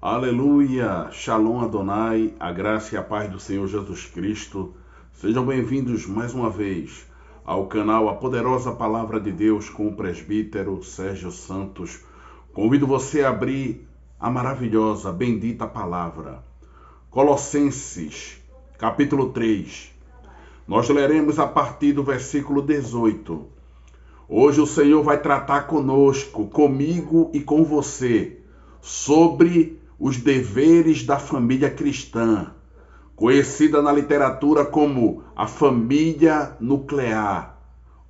Aleluia! Shalom Adonai, a graça e a paz do Senhor Jesus Cristo. Sejam bem-vindos mais uma vez ao canal A Poderosa Palavra de Deus com o presbítero Sérgio Santos. Convido você a abrir a maravilhosa, bendita palavra. Colossenses, capítulo 3. Nós leremos a partir do versículo 18. Hoje o Senhor vai tratar conosco, comigo e com você, sobre os deveres da família cristã, conhecida na literatura como a família nuclear,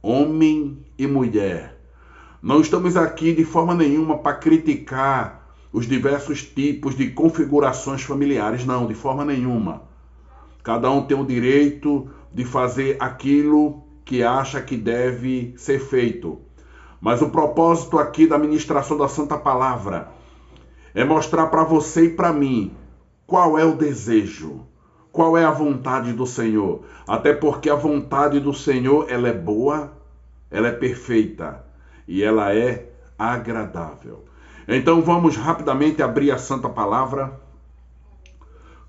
homem e mulher. Não estamos aqui de forma nenhuma para criticar os diversos tipos de configurações familiares, não, de forma nenhuma. Cada um tem o direito de fazer aquilo que acha que deve ser feito. Mas o propósito aqui da ministração da Santa Palavra é mostrar para você e para mim qual é o desejo, qual é a vontade do Senhor. Até porque a vontade do Senhor, ela é boa, ela é perfeita e ela é agradável. Então vamos rapidamente abrir a Santa Palavra.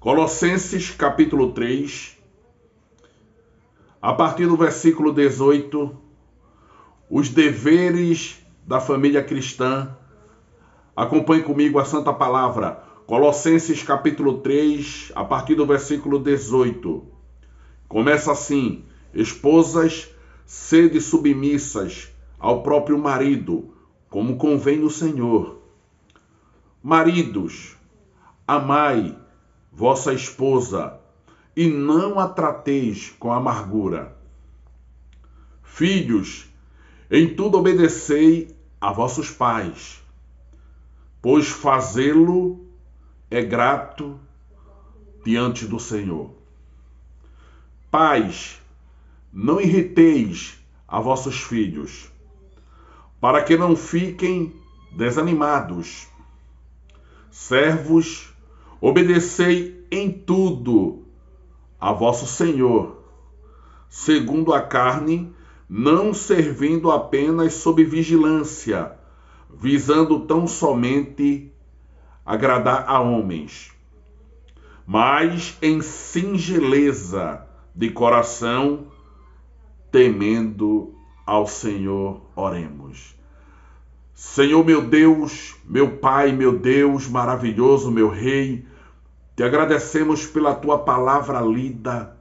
Colossenses capítulo 3, a partir do versículo 18, os deveres da família cristã. Acompanhe comigo a Santa Palavra, Colossenses capítulo 3, a partir do versículo 18. Começa assim: esposas, sede submissas ao próprio marido, como convém no Senhor. Maridos, amai vossa esposa, e não a trateis com amargura. Filhos, em tudo obedecei a vossos pais, pois fazê-lo é grato diante do Senhor. Pais, não irriteis a vossos filhos, para que não fiquem desanimados. Servos, obedecei em tudo a vosso Senhor, segundo a carne, não servindo apenas sob vigilância, visando tão somente agradar a homens, mas em singeleza de coração, temendo ao Senhor. Oremos. Senhor meu Deus, meu Pai, meu Deus maravilhoso, meu Rei, te agradecemos pela tua palavra lida,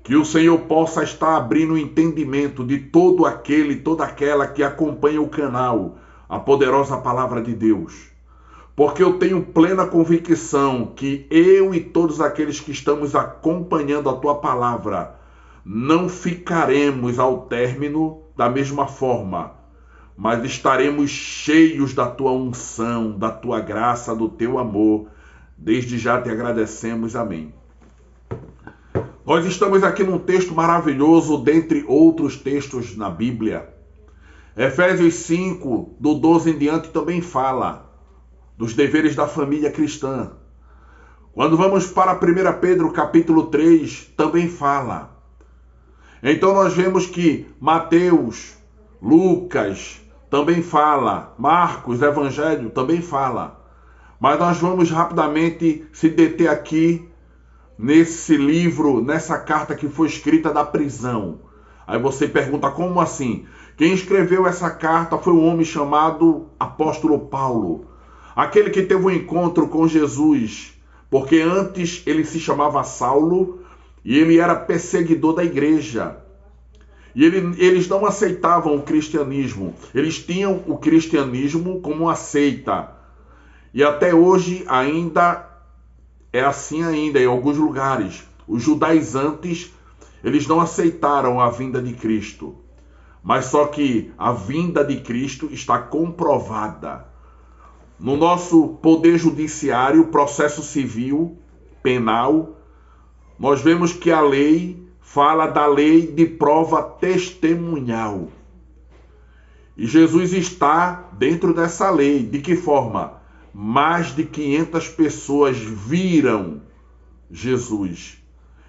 que o Senhor possa estar abrindo o entendimento de todo aquele, toda aquela que acompanha o canal, a poderosa palavra de Deus. Porque eu tenho plena convicção que eu e todos aqueles que estamos acompanhando a tua palavra não ficaremos ao término da mesma forma, mas estaremos cheios da tua unção, da tua graça, do teu amor. Desde já te agradecemos. Amém. Nós estamos aqui num texto maravilhoso, dentre outros textos na Bíblia. Efésios 5, do 12 em diante, também fala dos deveres da família cristã. Quando vamos para 1 Pedro capítulo 3, também fala. Então nós vemos que Mateus, Lucas também fala, Marcos, Evangelho também fala. Mas nós vamos rapidamente se deter aqui nesse livro, nessa carta que foi escrita da prisão. Aí você pergunta, como assim? Quem escreveu essa carta foi um homem chamado Apóstolo Paulo, aquele que teve um encontro com Jesus, porque antes ele se chamava Saulo e ele era perseguidor da igreja. E eles não aceitavam o cristianismo, eles tinham o cristianismo como uma seita. E até hoje ainda é assim ainda em alguns lugares. Os judaizantes, eles não aceitaram a vinda de Cristo. Mas só que a vinda de Cristo está comprovada. No nosso poder judiciário, processo civil, penal, nós vemos que a lei fala da lei de prova testemunhal. E Jesus está dentro dessa lei. De que forma? Mais de 500 pessoas viram Jesus.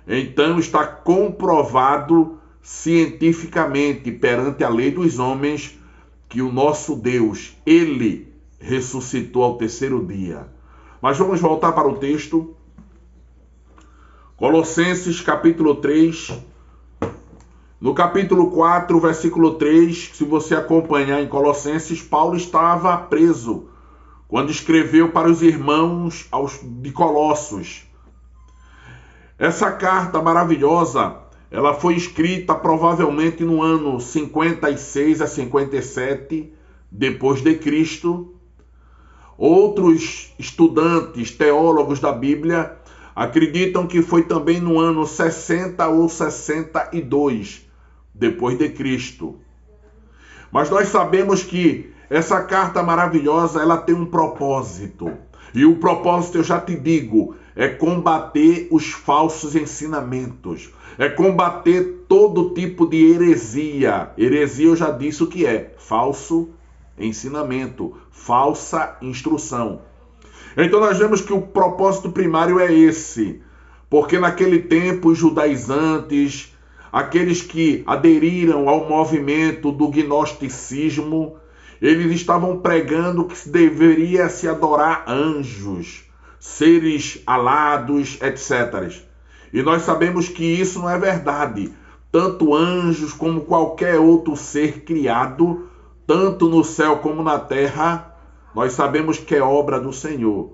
Então está comprovado cientificamente perante a lei dos homens que o nosso Deus, ele ressuscitou ao terceiro dia. Mas vamos voltar para o texto. Colossenses capítulo 3. No capítulo 4, versículo 3, se você acompanhar em Colossenses, Paulo estava preso quando escreveu para os irmãos de Colossos. Essa carta maravilhosa, ela foi escrita provavelmente no ano 56 a 57 depois de Cristo. Outros estudantes, teólogos da Bíblia, acreditam que foi também no ano 60 ou 62 depois de Cristo. Mas nós sabemos que essa carta maravilhosa, ela tem um propósito. E o propósito, eu já te digo, é combater os falsos ensinamentos. É combater todo tipo de heresia. Heresia, eu já disse o que é. Falso ensinamento, falsa instrução. Então nós vemos que o propósito primário é esse. Porque naquele tempo os judaizantes, aqueles que aderiram ao movimento do gnosticismo, eles estavam pregando que deveria se adorar anjos, seres alados, etc. E nós sabemos que isso não é verdade. Tanto anjos como qualquer outro ser criado, tanto no céu como na terra, nós sabemos que é obra do Senhor.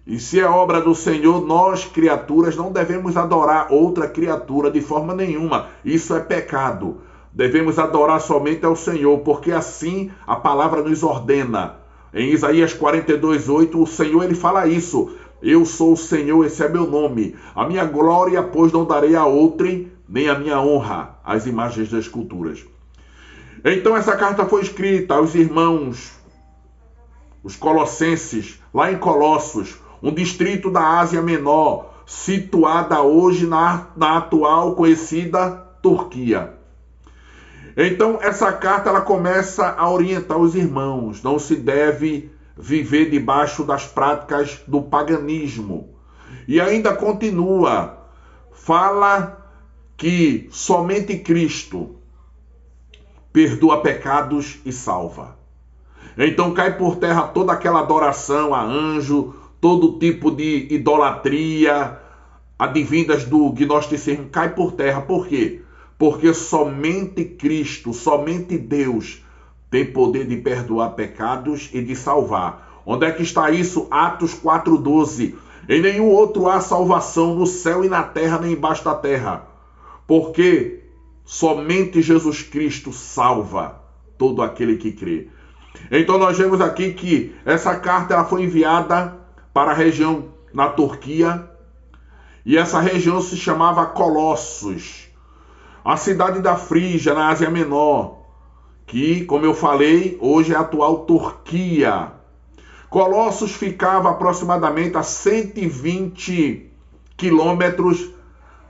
E se é obra do Senhor, nós, criaturas, não devemos adorar outra criatura de forma nenhuma. Isso é pecado. Devemos adorar somente ao Senhor, porque assim a palavra nos ordena. Em Isaías 42:8, o Senhor ele fala isso. Eu sou o Senhor, esse é meu nome. A minha glória, pois, não darei a outrem, nem a minha honra às imagens das esculturas. Então essa carta foi escrita aos irmãos, os colossenses, lá em Colossos, um distrito da Ásia Menor, situada hoje na atual conhecida Turquia. Então, essa carta ela começa a orientar os irmãos. Não se deve viver debaixo das práticas do paganismo. E ainda continua. Fala que somente Cristo perdoa pecados e salva. Então cai por terra toda aquela adoração a anjo, todo tipo de idolatria, advindas do gnosticismo, cai por terra. Por quê? Porque somente Cristo, somente Deus tem poder de perdoar pecados e de salvar. Onde é que está isso? Atos 4:12. Em nenhum outro há salvação no céu e na terra, nem embaixo da terra. Porque somente Jesus Cristo salva todo aquele que crê. Então nós vemos aqui que essa carta ela foi enviada para a região na Turquia. E essa região se chamava Colossos. A cidade da Frígia, na Ásia Menor, que, como eu falei, hoje é a atual Turquia. Colossos ficava aproximadamente a 120 quilômetros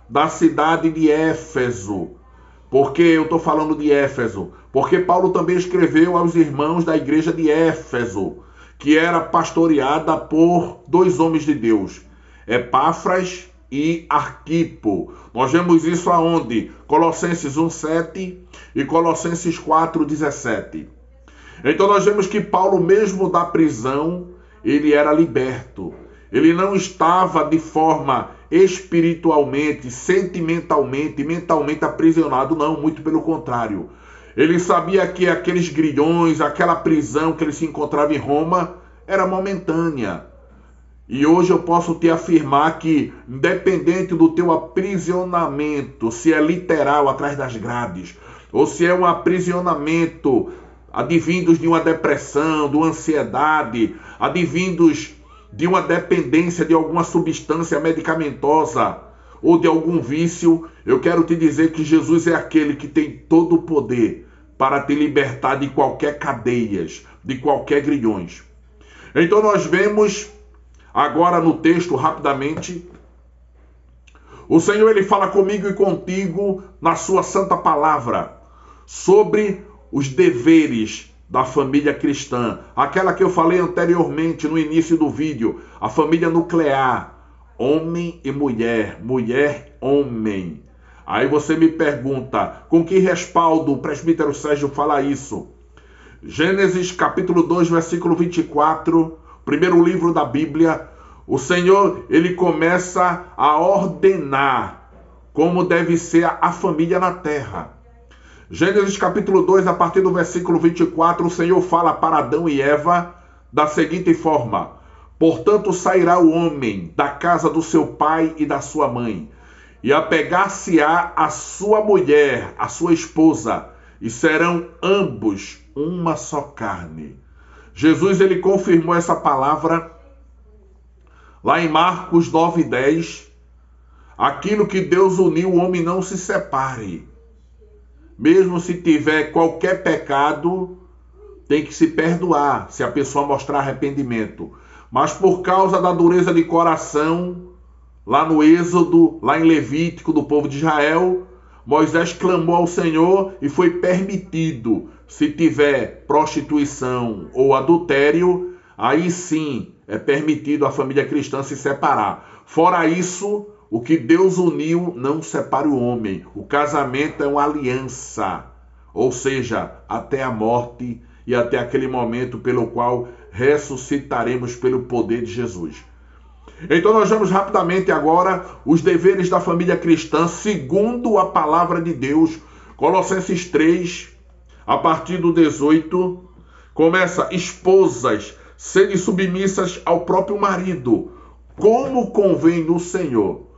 da cidade de Éfeso. Por que eu estou falando de Éfeso? Porque Paulo também escreveu aos irmãos da igreja de Éfeso, que era pastoreada por dois homens de Deus, Epáfras e Arquipo. Nós vemos isso aonde? Colossenses 1:7 e Colossenses 4:17. Então nós vemos que Paulo, mesmo da prisão, ele era liberto. Ele não estava de forma espiritualmente, sentimentalmente, mentalmente aprisionado, não, muito pelo contrário. Ele sabia que aqueles grilhões, aquela prisão que ele se encontrava em Roma, era momentânea. E hoje eu posso te afirmar que, independente do teu aprisionamento, se é literal atrás das grades, ou se é um aprisionamento advindos de uma depressão, de uma ansiedade, advindos de uma dependência de alguma substância medicamentosa ou de algum vício, eu quero te dizer que Jesus é aquele que tem todo o poder para te libertar de qualquer cadeias, de qualquer grilhões. Então nós vemos agora no texto, rapidamente, o Senhor ele fala comigo e contigo na sua santa palavra sobre os deveres da família cristã, aquela que eu falei anteriormente no início do vídeo, a família nuclear, homem e mulher, mulher, homem. Aí você me pergunta, com que respaldo o presbítero Sérgio fala isso? Gênesis capítulo 2, versículo 24, primeiro livro da Bíblia, o Senhor, ele começa a ordenar como deve ser a família na terra. Gênesis capítulo 2, a partir do versículo 24, o Senhor fala para Adão e Eva da seguinte forma: portanto sairá o homem da casa do seu pai e da sua mãe, e apegar-se-á a sua mulher, a sua esposa, e serão ambos uma só carne. Jesus, ele confirmou essa palavra lá em Marcos 9:10. Aquilo que Deus uniu, o homem não se separe. Mesmo se tiver qualquer pecado, tem que se perdoar, se a pessoa mostrar arrependimento. Mas por causa da dureza de coração, lá no Êxodo, lá em Levítico, do povo de Israel, Moisés clamou ao Senhor e foi permitido. Se tiver prostituição ou adultério, aí sim é permitido a família cristã se separar. Fora isso, o que Deus uniu não separa o homem. O casamento é uma aliança, ou seja, até a morte e até aquele momento pelo qual ressuscitaremos pelo poder de Jesus. Então nós vamos rapidamente agora os deveres da família cristã segundo a palavra de Deus. Colossenses 3, a partir do 18, começa: esposas, sede submissas ao próprio marido, como convém no Senhor.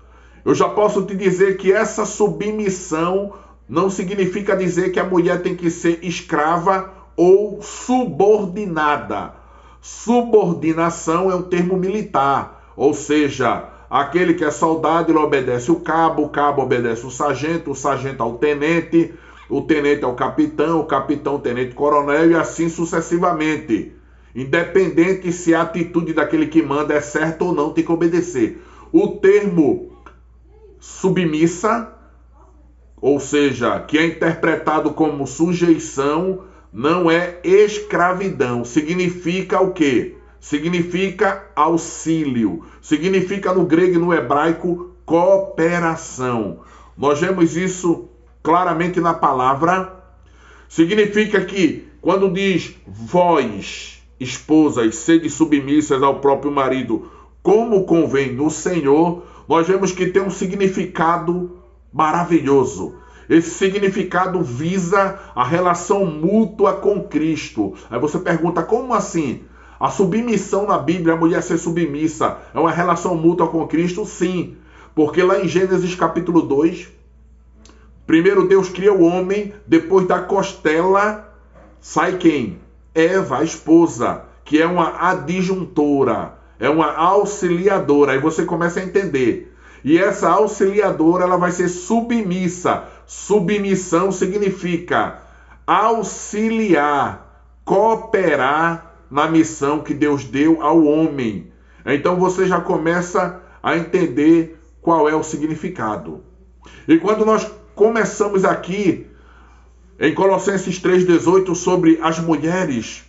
Eu já posso te dizer que essa submissão não significa dizer que a mulher tem que ser escrava ou subordinada. Subordinação é um termo militar, ou seja, aquele que é soldado, ele obedece o cabo obedece o sargento ao tenente, o tenente ao capitão, o capitão ao tenente-coronel e assim sucessivamente. Independente se a atitude daquele que manda é certa ou não, tem que obedecer. O termo submissa, ou seja, que é interpretado como sujeição, não é escravidão. Significa o quê? Significa auxílio. Significa no grego e no hebraico cooperação. Nós vemos isso claramente na palavra. Significa que quando diz vós, esposas, sede submissas ao próprio marido, como convém no Senhor, nós vemos que tem um significado maravilhoso. Esse significado visa a relação mútua com Cristo. Aí você pergunta, como assim? A submissão na Bíblia, a mulher ser submissa, é uma relação mútua com Cristo? Sim, porque lá em Gênesis capítulo 2, primeiro Deus cria o homem, depois da costela sai quem? Eva, a esposa, que é uma adjuntora, é uma auxiliadora. Aí você começa a entender. E essa auxiliadora, ela vai ser submissa. Submissão significa auxiliar, cooperar na missão que Deus deu ao homem. Então você já começa a entender qual é o significado. E quando nós começamos aqui em Colossenses 3,18 sobre as mulheres,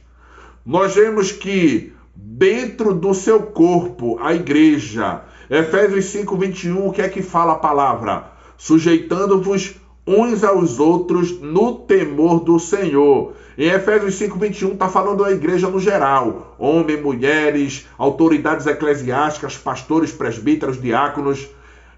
nós vemos que dentro do seu corpo, a igreja, Efésios 5:21, o que é que fala a palavra? Sujeitando-vos uns aos outros no temor do Senhor. Em Efésios 5:21 está falando da igreja no geral. Homens, mulheres, autoridades eclesiásticas, pastores, presbíteros, diáconos,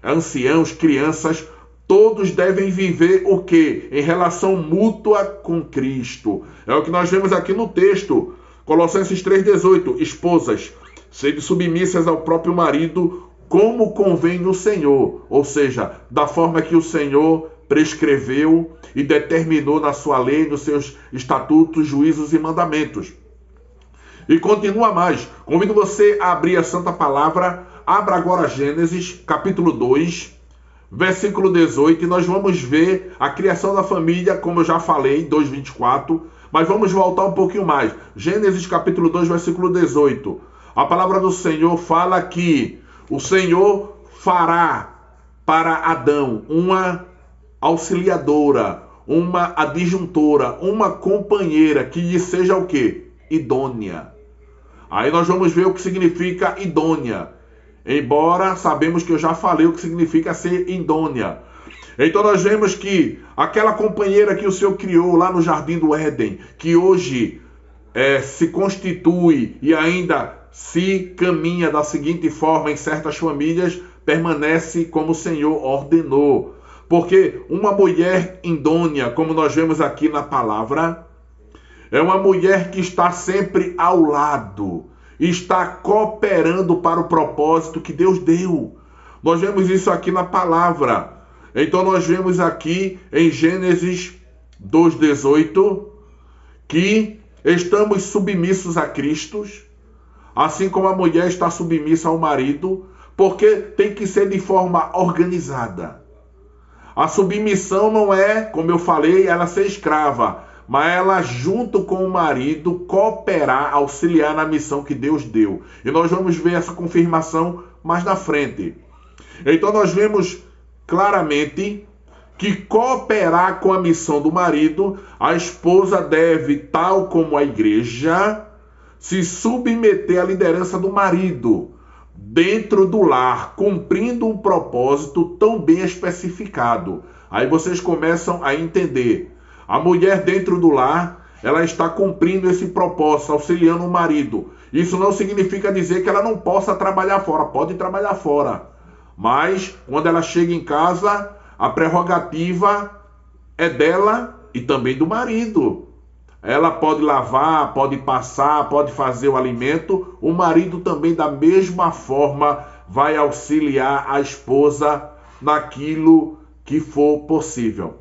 anciãos, crianças, todos devem viver o quê? Em relação mútua com Cristo. É o que nós vemos aqui no texto. Colossenses 3,18. Esposas, sede submissas ao próprio marido, como convém no Senhor. Ou seja, da forma que o Senhor prescreveu e determinou na sua lei, nos seus estatutos, juízos e mandamentos. E continua mais. Convido você a abrir a Santa Palavra. Abra agora Gênesis, capítulo 2, versículo 18. E nós vamos ver a criação da família, como eu já falei, 2:24. Mas vamos voltar um pouquinho mais. Gênesis, capítulo 2, versículo 18. A palavra do Senhor fala que o Senhor fará para Adão uma auxiliadora, uma adjuntora, uma companheira que lhe seja o quê? Idônea. Aí nós vamos ver o que significa idônea. Embora sabemos que eu já falei o que significa ser idônea. Então nós vemos que aquela companheira que o Senhor criou lá no Jardim do Éden, que hoje se constitui e ainda se caminha da seguinte forma em certas famílias, permanece como o Senhor ordenou. Porque uma mulher idônea, como nós vemos aqui na palavra, é uma mulher que está sempre ao lado, está cooperando para o propósito que Deus deu. Nós vemos isso aqui na palavra. Então nós vemos aqui em Gênesis 2:18 que estamos submissos a Cristo, assim como a mulher está submissa ao marido, porque tem que ser de forma organizada. A submissão não é, como eu falei, ela ser escrava, mas ela, junto com o marido, cooperar, auxiliar na missão que Deus deu. E nós vamos ver essa confirmação mais na frente. Então nós vemos claramente que cooperar com a missão do marido, a esposa deve, tal como a igreja, se submeter à liderança do marido dentro do lar, cumprindo um propósito tão bem especificado. Aí vocês começam a entender. A mulher dentro do lar, ela está cumprindo esse propósito, auxiliando o marido. Isso não significa dizer que ela não possa trabalhar fora. Pode trabalhar fora. Mas, quando ela chega em casa, a prerrogativa é dela e também do marido. Ela pode lavar, pode passar, pode fazer o alimento. O marido também, da mesma forma, vai auxiliar a esposa naquilo que for possível.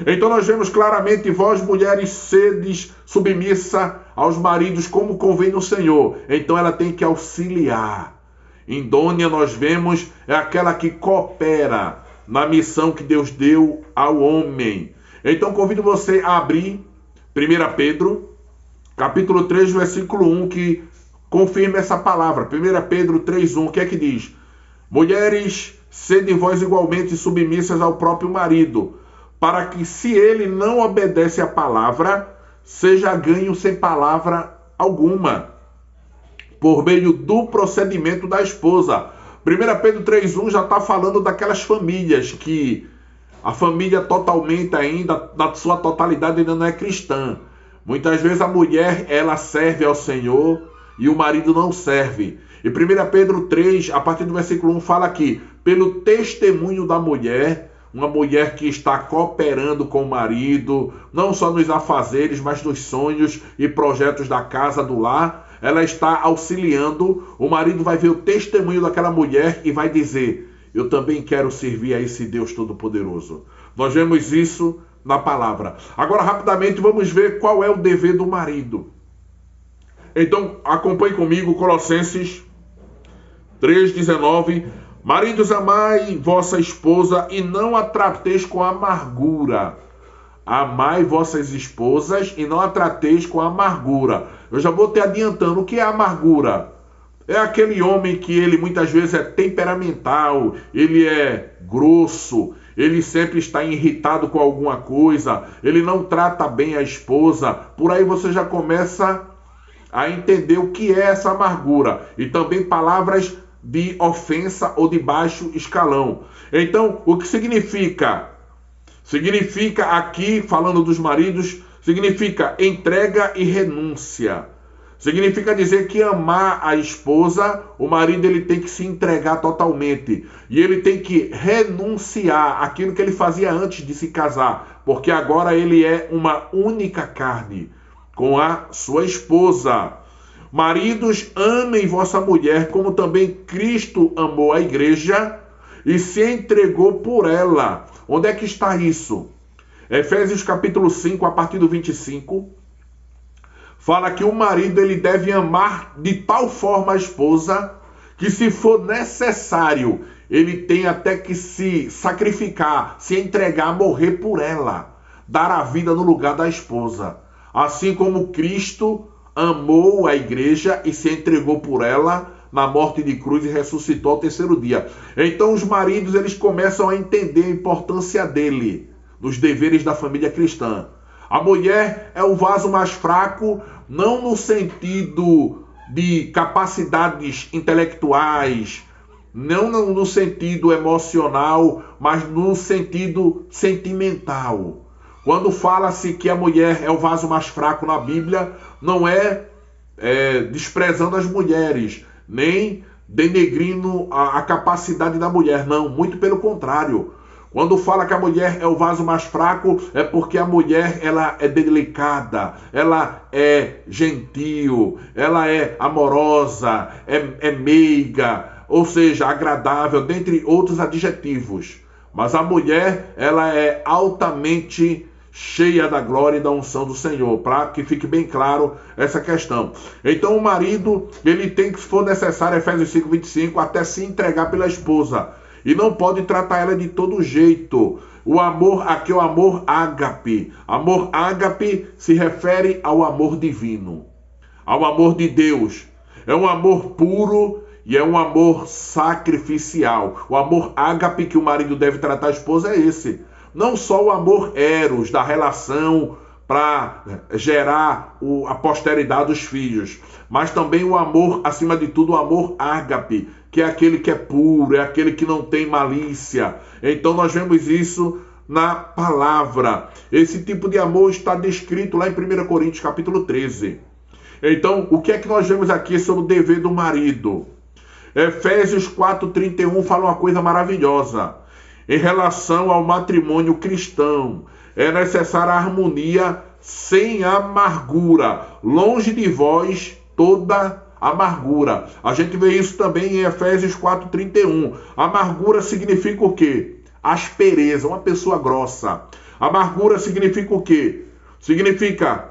Então nós vemos claramente: vós mulheres sedes submissa aos maridos como convém no Senhor. Então ela tem que auxiliar. Idônea, nós vemos, é aquela que coopera na missão que Deus deu ao homem. Então convido você a abrir 1 Pedro, capítulo 3, versículo 1, que confirma essa palavra. 1 Pedro 3:1, o que é que diz? Mulheres, sede vós igualmente submissas ao próprio marido, para que, se ele não obedece à palavra, seja ganho sem palavra alguma, por meio do procedimento da esposa. 1 Pedro 3:1 já está falando daquelas famílias que a família totalmente ainda, na sua totalidade, ainda não é cristã. Muitas vezes a mulher, ela serve ao Senhor e o marido não serve. E 1 Pedro 3, a partir do versículo 1, fala aqui: pelo testemunho da mulher, uma mulher que está cooperando com o marido, não só nos afazeres, mas nos sonhos e projetos da casa, do lar, ela está auxiliando. O marido vai ver o testemunho daquela mulher e vai dizer: eu também quero servir a esse Deus Todo-Poderoso. Nós vemos isso na palavra. Agora, rapidamente, vamos ver qual é o dever do marido. Então, acompanhe comigo Colossenses 3:19. Maridos, amai vossa esposa e não a trateis com amargura. Amai vossas esposas e não a trateis com amargura. Eu já vou te adiantando. O que é amargura? É aquele homem que ele muitas vezes é temperamental, ele é grosso, ele sempre está irritado com alguma coisa, ele não trata bem a esposa. Por aí você já começa a entender o que é essa amargura. E também palavras de ofensa ou de baixo escalão. Então, o que significa? Significa aqui, falando dos maridos, significa entrega e renúncia. Significa dizer que amar a esposa, o marido ele tem que se entregar totalmente. E ele tem que renunciar àquilo que ele fazia antes de se casar. Porque agora ele é uma única carne com a sua esposa. Maridos, amem vossa mulher, como também Cristo amou a igreja e se entregou por ela. Onde é que está isso? Efésios capítulo 5, a partir do 25, fala que o marido ele deve amar de tal forma a esposa que, se for necessário, ele tem até que se sacrificar, se entregar, morrer por ela, dar a vida no lugar da esposa. Assim como Cristo amou a igreja e se entregou por ela na morte de cruz e ressuscitou ao terceiro dia. Então os maridos eles começam a entender a importância dele, dos deveres da família cristã. A mulher é o vaso mais fraco, não no sentido de capacidades intelectuais, não no sentido emocional, mas no sentido sentimental. Quando fala-se que a mulher é o vaso mais fraco na Bíblia, não é desprezando as mulheres, nem denegrindo a capacidade da mulher, não, muito pelo contrário. Quando fala que a mulher é o vaso mais fraco, é porque a mulher ela é delicada, ela é gentil, ela é amorosa, é meiga, ou seja, agradável, dentre outros adjetivos. Mas a mulher ela é altamente cheia da glória e da unção do Senhor, para que fique bem claro essa questão. Então o marido, ele tem que, se for necessário, Efésios 5:25, até se entregar pela esposa. E não pode tratar ela de todo jeito. O amor, aqui é o amor ágape. Amor ágape se refere ao amor divino, ao amor de Deus. É um amor puro e é um amor sacrificial. O amor ágape que o marido deve tratar a esposa é esse. Não só o amor eros, da relação para gerar a posteridade dos filhos, mas também o amor, acima de tudo, o amor ágape, que é aquele que é puro, é aquele que não tem malícia. Então nós vemos isso na palavra. Esse tipo de amor está descrito lá em 1 Coríntios capítulo 13. Então, o que é que nós vemos aqui sobre o dever do marido? Efésios 4:31 fala uma coisa maravilhosa. Em relação ao matrimônio cristão, é necessária a harmonia sem amargura. Longe de vós toda amargura. A gente vê isso também em Efésios 4:31. Amargura significa o quê? Aspereza, uma pessoa grossa. Amargura significa o quê? Significa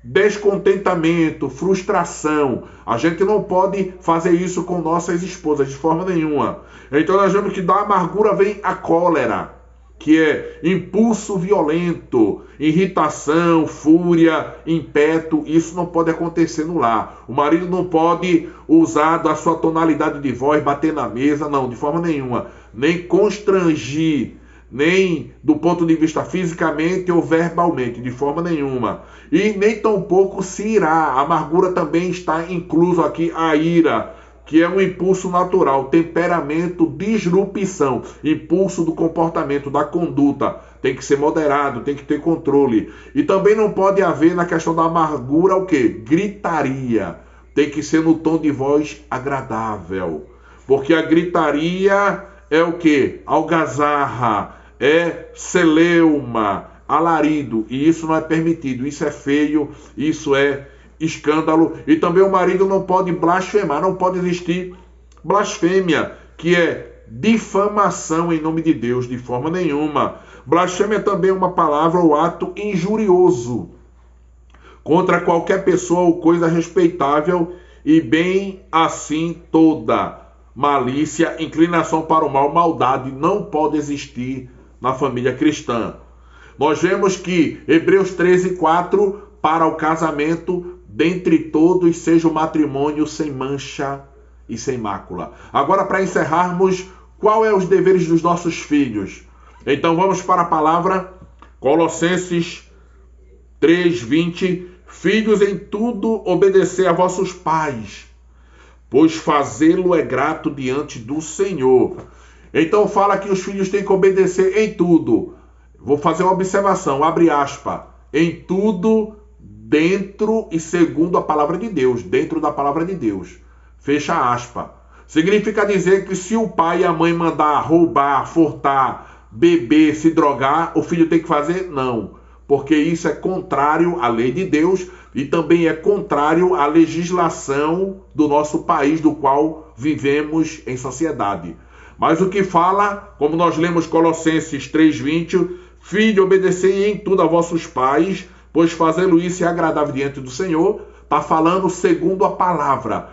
descontentamento, frustração. A gente não pode fazer isso com nossas esposas de forma nenhuma. Então nós vemos que da amargura vem a cólera, que é impulso violento, irritação, fúria, impeto. Isso não pode acontecer no lar. O marido não pode usar da sua tonalidade de voz, bater na mesa, não, de forma nenhuma. Nem constrangir, nem do ponto de vista fisicamente ou verbalmente, de forma nenhuma. E nem tampouco se irá. A amargura também está incluso aqui a ira, que é um impulso natural, temperamento, disrupção, impulso do comportamento, da conduta. Tem que ser moderado, tem que ter controle. E também não pode haver na questão da amargura o quê? Gritaria. Tem que ser no tom de voz agradável. Porque a gritaria é o quê? Algazarra, é celeuma, alarido. E isso não é permitido, isso é feio, isso é escândalo. E também o marido não pode blasfemar, não pode existir blasfêmia, que é difamação em nome de Deus, de forma nenhuma. Blasfêmia é também uma palavra ou ato injurioso contra qualquer pessoa ou coisa respeitável, e bem assim toda malícia, inclinação para o mal, maldade não pode existir na família cristã. Nós vemos que Hebreus 13:4, para o casamento, dentre todos seja o matrimônio sem mancha e sem mácula. Agora, para encerrarmos, qual é os deveres dos nossos filhos? Então vamos para a palavra, Colossenses 3:20. Filhos, em tudo obedecer a vossos pais, pois fazê-lo é grato diante do Senhor. Então fala que os filhos têm que obedecer em tudo. Vou fazer uma observação, abre aspas. Em tudo, dentro e segundo a palavra de Deus, dentro da palavra de Deus. Fecha aspas. Significa dizer que se o pai e a mãe mandar roubar, furtar, beber, se drogar, o filho tem que fazer? Não. Porque isso é contrário à lei de Deus e também é contrário à legislação do nosso país, do qual vivemos em sociedade. Mas o que fala, como nós lemos Colossenses 3:20, filho, obedecei em tudo a vossos pais, pois fazê-lo isso é agradável diante do Senhor. Está falando segundo a palavra.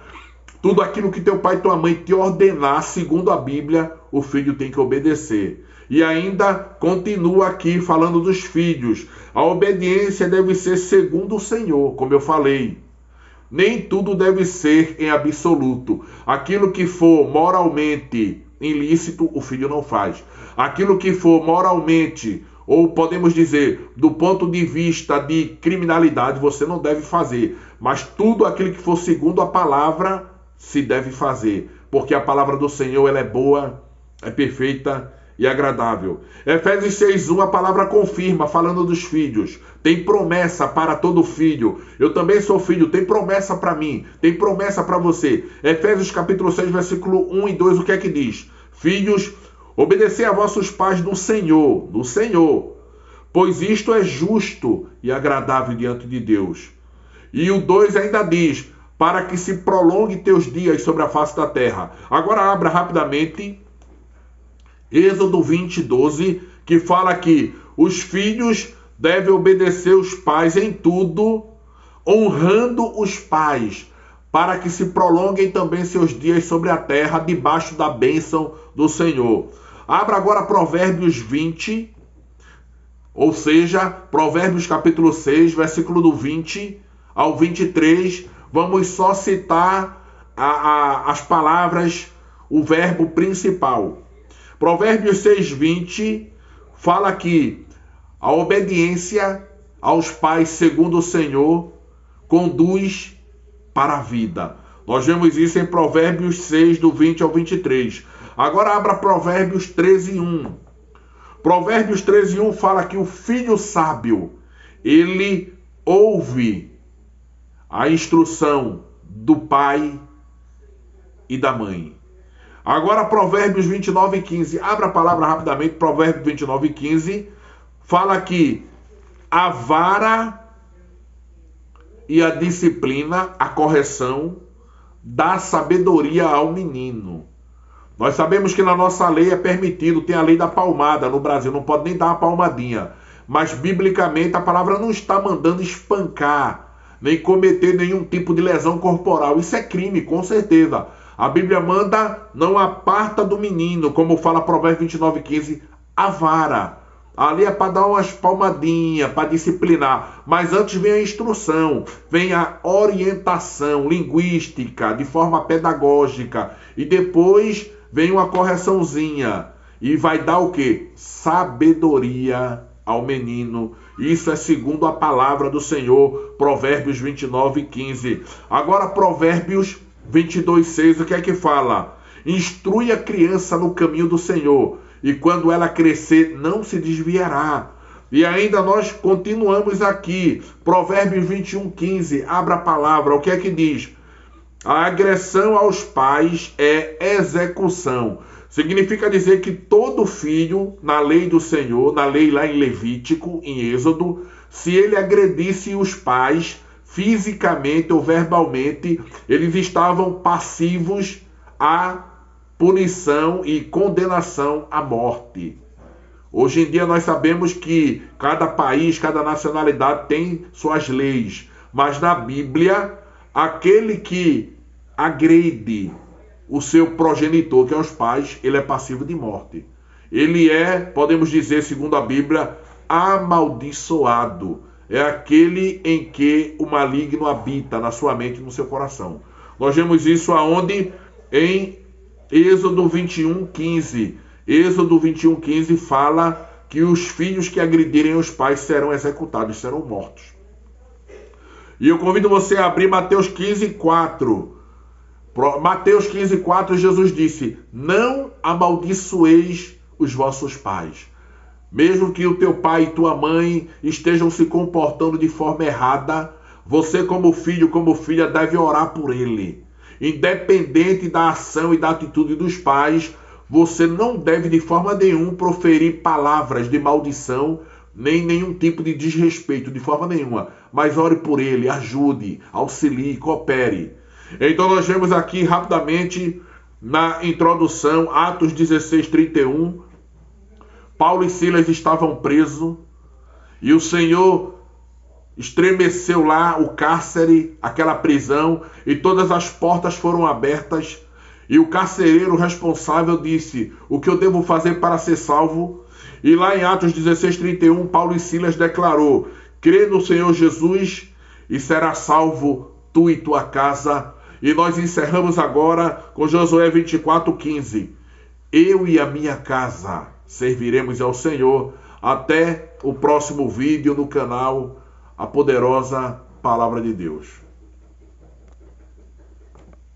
Tudo aquilo que teu pai e tua mãe te ordenar, segundo a Bíblia, o filho tem que obedecer. E ainda continua aqui falando dos filhos. A obediência deve ser segundo o Senhor, como eu falei. Nem tudo deve ser em absoluto. Aquilo que for moralmente ilícito, o filho não faz. Aquilo que for moralmente, ou podemos dizer, do ponto de vista de criminalidade, você não deve fazer. Mas tudo aquilo que for segundo a palavra, se deve fazer. Porque a palavra do Senhor, ela é boa, é perfeita, e agradável. Efésios 6:1, a palavra confirma, falando dos filhos. Tem promessa para todo filho. Eu também sou filho, tem promessa para mim, tem promessa para você. Efésios capítulo 6, versículo 1 e 2, o que é que diz? Filhos, obedecei a vossos pais no Senhor, pois isto é justo e agradável diante de Deus. E o 2 ainda diz, para que se prolongue teus dias sobre a face da terra. Agora abra rapidamente Êxodo 20:12, que fala que os filhos devem obedecer os pais em tudo, honrando os pais, para que se prolonguem também seus dias sobre a terra, debaixo da bênção do Senhor. Abra agora Provérbios 20, ou seja, Provérbios capítulo 6, versículo do 20 ao 23. Vamos só citar as palavras, o verbo principal. Provérbios 6:20 fala que a obediência aos pais segundo o Senhor conduz para a vida. Nós vemos isso em Provérbios 6, do 20 ao 23. Agora abra Provérbios 13:1. Provérbios 13:1 fala que o filho sábio, ele ouve a instrução do pai e da mãe. Agora Provérbios 29:15. Abra a palavra rapidamente. Provérbios 29:15 fala que a vara e a disciplina, a correção, dá sabedoria ao menino. Nós sabemos que na nossa lei é permitido, tem a lei da palmada no Brasil, não pode nem dar uma palmadinha. Mas biblicamente a palavra não está mandando espancar, nem cometer nenhum tipo de lesão corporal. Isso é crime, com certeza. A Bíblia manda, não aparta do menino, como fala Provérbios 29:15, a vara. Ali é para dar umas palmadinhas, para disciplinar. Mas antes vem a instrução, vem a orientação linguística, de forma pedagógica. E depois vem uma correçãozinha. E vai dar o quê? Sabedoria ao menino. Isso é segundo a palavra do Senhor, Provérbios 29:15. Agora Provérbios 22:6, o que é que fala? Instrui a criança no caminho do Senhor, e quando ela crescer, não se desviará. E ainda nós continuamos aqui, Provérbios 21:15, abra a palavra, o que é que diz? A agressão aos pais é execução. Significa dizer que todo filho, na lei do Senhor, na lei lá em Levítico, em Êxodo, se ele agredisse os pais, fisicamente ou verbalmente, eles estavam passivos à punição e condenação à morte. Hoje em dia nós sabemos que cada país, cada nacionalidade tem suas leis, mas na Bíblia, aquele que agride o seu progenitor, que é os pais, ele é passivo de morte. Ele é, podemos dizer, segundo a Bíblia, amaldiçoado. É aquele em que o maligno habita na sua mente e no seu coração. Nós vemos isso aonde? Em Êxodo 21:15. Êxodo 21:15 fala que os filhos que agredirem os pais serão executados, serão mortos. E eu convido você a abrir Mateus 15:4. Mateus 15:4, Jesus disse: não amaldiçoeis os vossos pais. Mesmo que o teu pai e tua mãe estejam se comportando de forma errada, você como filho, como filha, deve orar por ele. Independente da ação e da atitude dos pais, você não deve de forma nenhuma proferir palavras de maldição, nem nenhum tipo de desrespeito, de forma nenhuma. Mas ore por ele, ajude, auxilie, coopere. Então nós vemos aqui rapidamente na introdução, Atos 16:31, Paulo e Silas estavam presos e o Senhor estremeceu lá o cárcere, aquela prisão, e todas as portas foram abertas. E o carcereiro responsável disse: o que eu devo fazer para ser salvo? E lá em Atos 16:31, Paulo e Silas declarou: crê no Senhor Jesus e será salvo tu e tua casa. E nós encerramos agora com Josué 24:15. Eu e a minha casa serviremos ao Senhor. Até o próximo vídeo no canal A Poderosa Palavra de Deus.